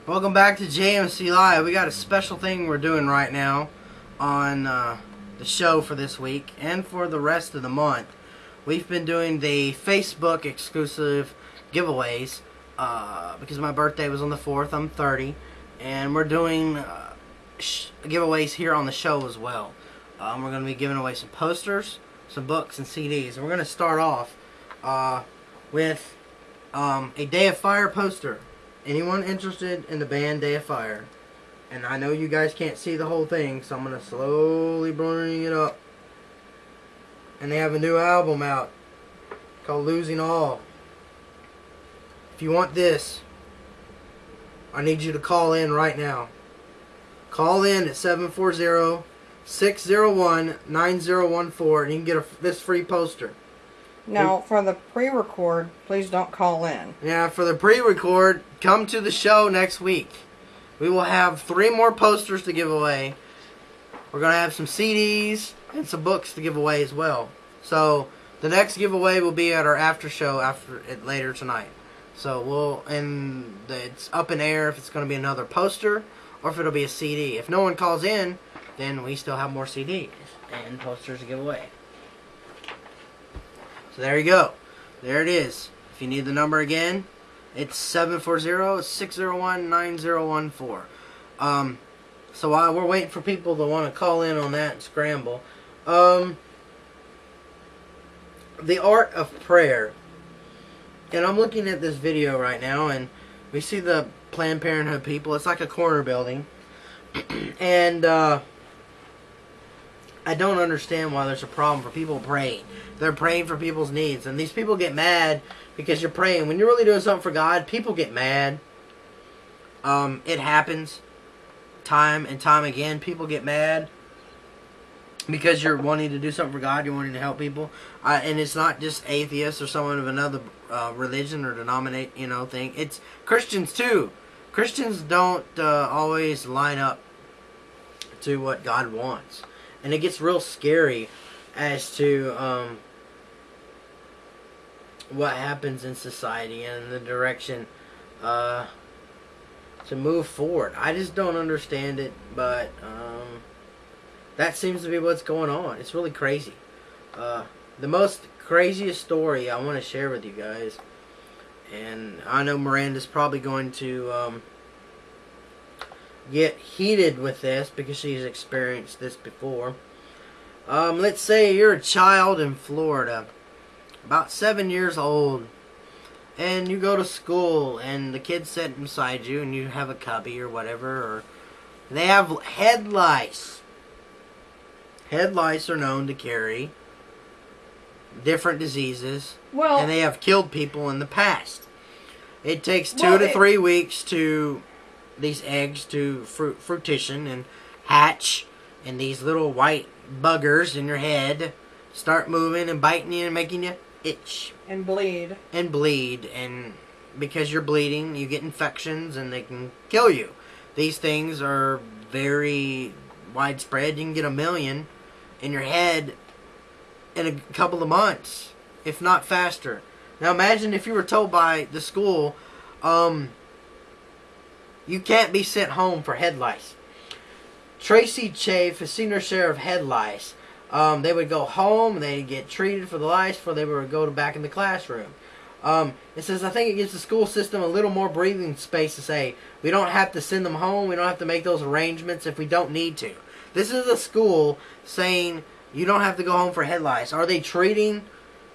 Welcome back to JMC Live. We got a special thing we're doing right now on the show for this week and for the rest of the month. We've been doing the Facebook exclusive giveaways because my birthday was on the 4th. I'm 30, and we're doing giveaways here on the show as well. We're going to be giving away some posters, some books, and CDs. And we're going to start off with a Day of Fire poster. Anyone interested in the band Day of Fire? And I know you guys can't see the whole thing, so I'm going to slowly bring it up. And they have a new album out called Losing All. If you want this, I need you to call in right now. Call in at 740-601-9014 and you can get this free poster. Now, for the pre-record, please don't call in. Yeah, for the pre-record, come to the show next week. We will have 3 more posters to give away. We're going to have some CDs and some books to give away as well. So, the next giveaway will be at our after show later tonight. So, it's up in air if it's going to be another poster or if it'll be a CD. If no one calls in, then we still have more CDs and posters to give away. So there you go. There it is. If you need the number again, it's 740-601-9014. So while we're waiting for people to want to call in on that and scramble, the art of prayer. And I'm looking at this video right now, and we see the Planned Parenthood people. It's like a corner building. And I don't understand why there's a problem for people praying. They're praying for people's needs. And these people get mad because you're praying. When you're really doing something for God, people get mad. It happens time and time again. People get mad because you're wanting to do something for God. You're wanting to help people. And it's not just atheists or someone of another religion or denomination, thing. It's Christians too. Christians don't always line up to what God wants. And it gets real scary as to what happens in society and the direction to move forward. I just don't understand it, but that seems to be what's going on. It's really crazy. The most craziest story I want to share with you guys, and I know Miranda's probably going to get heated with this because she's experienced this before. Let's say you're a child in Florida, about 7 years old, and you go to school and the kid's sitting beside you and you have a cubby or whatever, or they have head lice. Head lice are known to carry different diseases, and they have killed people in the past. It takes 2 to 3 weeks to these eggs to fruition and hatch, and these little white buggers in your head start moving and biting you and making you itch. And bleed. And because you're bleeding, you get infections and they can kill you. These things are very widespread. You can get 1 million in your head in a couple of months, if not faster. Now imagine if you were told by the school, you can't be sent home for head lice. Tracy Chafe has seen her share of head lice. They would go home and they'd get treated for the lice before they would go back in the classroom. It says, I think it gives the school system a little more breathing space to say, we don't have to send them home, we don't have to make those arrangements if we don't need to. This is a school saying you don't have to go home for head lice. Are they treating?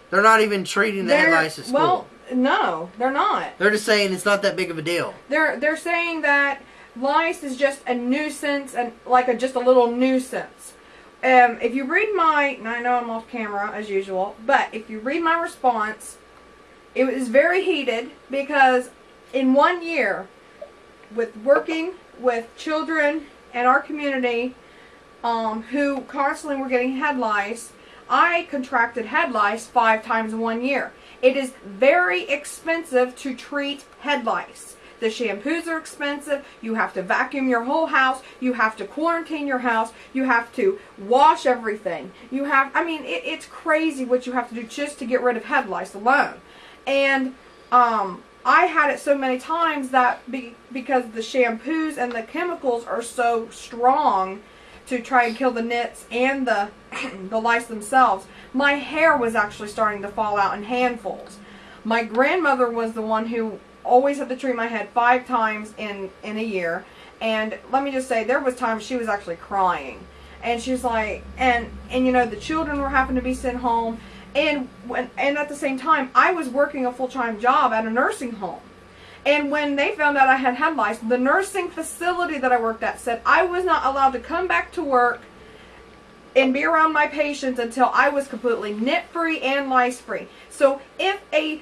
They're not even treating the head lice at school. Well, no, they're not. They're just saying it's not that big of a deal. They're saying that lice is just a nuisance, and just a little nuisance. If you read I know I'm off camera as usual, but if you read my response, it was very heated because in 1 year, with working with children in our community who constantly were getting head lice, I contracted head lice 5 times in 1 year. It is very expensive to treat head lice. The shampoos are expensive. You have to vacuum your whole house. You have to quarantine your house. You have to wash everything. It's crazy what you have to do just to get rid of head lice alone. And I had it so many times that because the shampoos and the chemicals are so strong to try and kill the nits and the the lice themselves, my hair was actually starting to fall out in handfuls. My grandmother was the one who always had to treat my head 5 times in a year, and let me just say, there was times she was actually crying, and she's like, and you know, the children were having to be sent home. And at the same time, I was working a full-time job at a nursing home. And when they found out I had head lice, the nursing facility that I worked at said I was not allowed to come back to work and be around my patients until I was completely nit-free and lice-free. So if a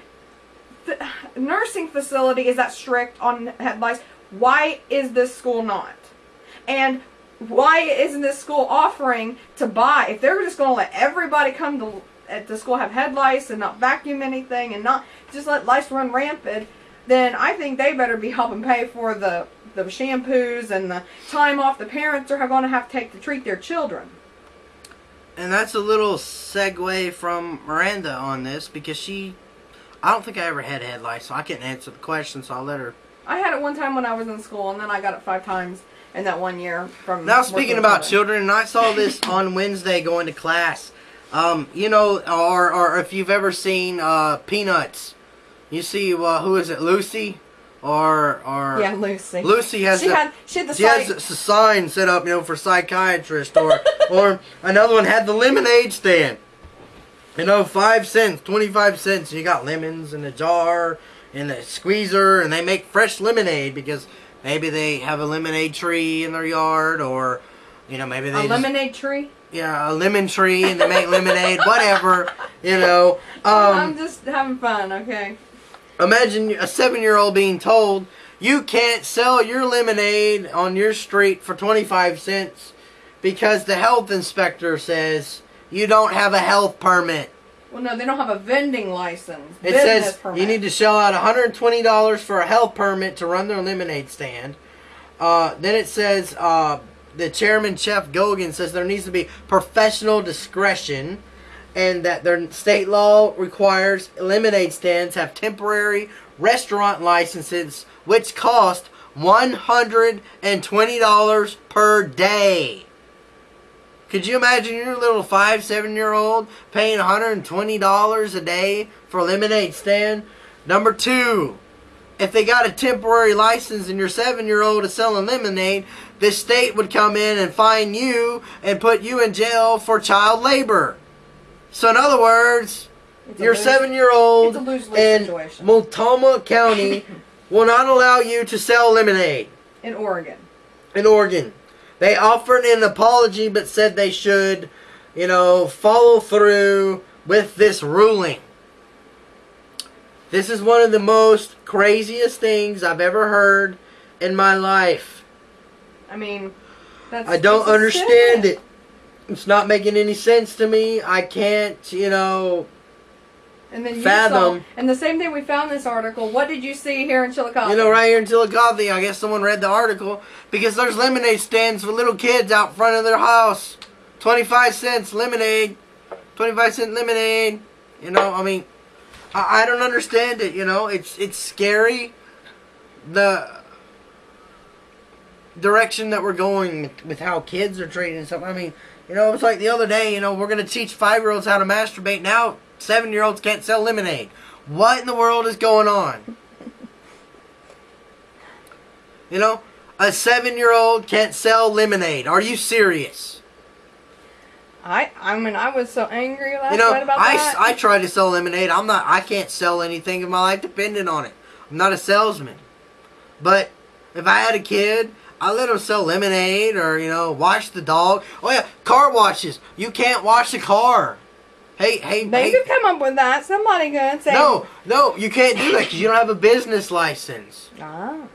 nursing facility is that strict on head lice, why is this school not? And why isn't this school offering to buy? If they're just going to let everybody come to at the school have head lice and not vacuum anything and not just let lice run rampant, then I think they better be helping pay for the shampoos and the time off the parents are going to have to take to treat their children. And that's a little segue from Miranda on this, because I don't think I ever had head lice, so I couldn't answer the question, so I'll let her. I had it one time when I was in school, and then I got it 5 times in that 1 year. From now, speaking about children, and I saw this on Wednesday going to class. You know, or if you've ever seen Peanuts, you see who is it, Lucy, or yeah, Lucy. Lucy has she had the sign set up, you know, for psychiatrist, or another one had the lemonade stand. You know, 5 cents, 25 cents. You got lemons in a jar in the squeezer, and they make fresh lemonade because maybe they have a lemonade tree in their yard, or you know, maybe they lemonade tree. Yeah, a lemon tree, and they make lemonade, whatever, you know. I'm just having fun, okay? Imagine a 7-year-old being told, you can't sell your lemonade on your street for 25 cents because the health inspector says you don't have a health permit. Well, no, they don't have a vending license. It says you need to shell out $120 for a health permit to run their lemonade stand. Then it says... the chairman, Chef Gogan, says there needs to be professional discretion, and that their state law requires lemonade stands have temporary restaurant licenses, which cost $120 per day. Could you imagine your little 5-7-year-old paying $120 a day for a lemonade stand? Number 2, if they got a temporary license and your 7-year-old is selling lemonade, the state would come in and fine you and put you in jail for child labor. So in other words, your 7-year-old in Multnomah County will not allow you to sell lemonade. In Oregon. In Oregon. They offered an apology but said they should, you know, follow through with this ruling. This is one of the most craziest things I've ever heard in my life. I mean, I don't understand it. It's not making any sense to me. I can't, you know, and then fathom. And the same day we found this article, what did you see here in Chillicothe? You know, right here in Chillicothe, I guess someone read the article, because there's lemonade stands for little kids out front of their house. 25 cents lemonade. 25-cent lemonade. You know, I mean, I don't understand it, you know. It's scary. The direction that we're going with how kids are treated and stuff. I mean, you know, it's like the other day, you know, we're going to teach 5-year-olds how to masturbate. Now 7-year-olds can't sell lemonade. What in the world is going on? You know, a 7-year-old can't sell lemonade. Are you serious? I mean, I was so angry last night about that. I tried to sell lemonade. I can't sell anything if my life depended on it. I'm not a salesman. But if I had a kid, I let them sell lemonade, or, you know, wash the dog. Oh yeah, car washes. You can't wash the car. Hey. They could come up with that. Somebody could say. No, you can't do that because you don't have a business license. Ah.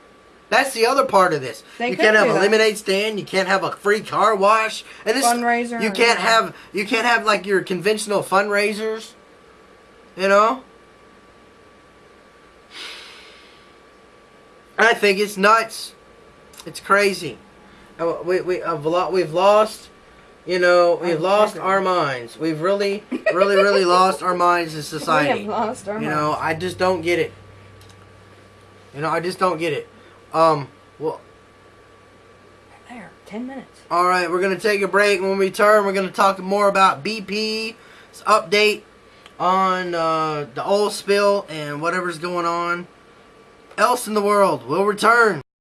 That's the other part of this. You can't have a lemonade stand. You can't have a free car wash. And this fundraiser. You can't have like your conventional fundraisers. You know. I think it's nuts. It's crazy. We've lost. You know, we've lost our minds. We've really lost our minds in society. We have lost our minds. You know, I just don't get it. You know, I just don't get it. Well, there, 10 minutes. all right, we're gonna take a break. When we return, we're gonna talk more about BP's update on the oil spill and whatever's going on else in the world. We'll return.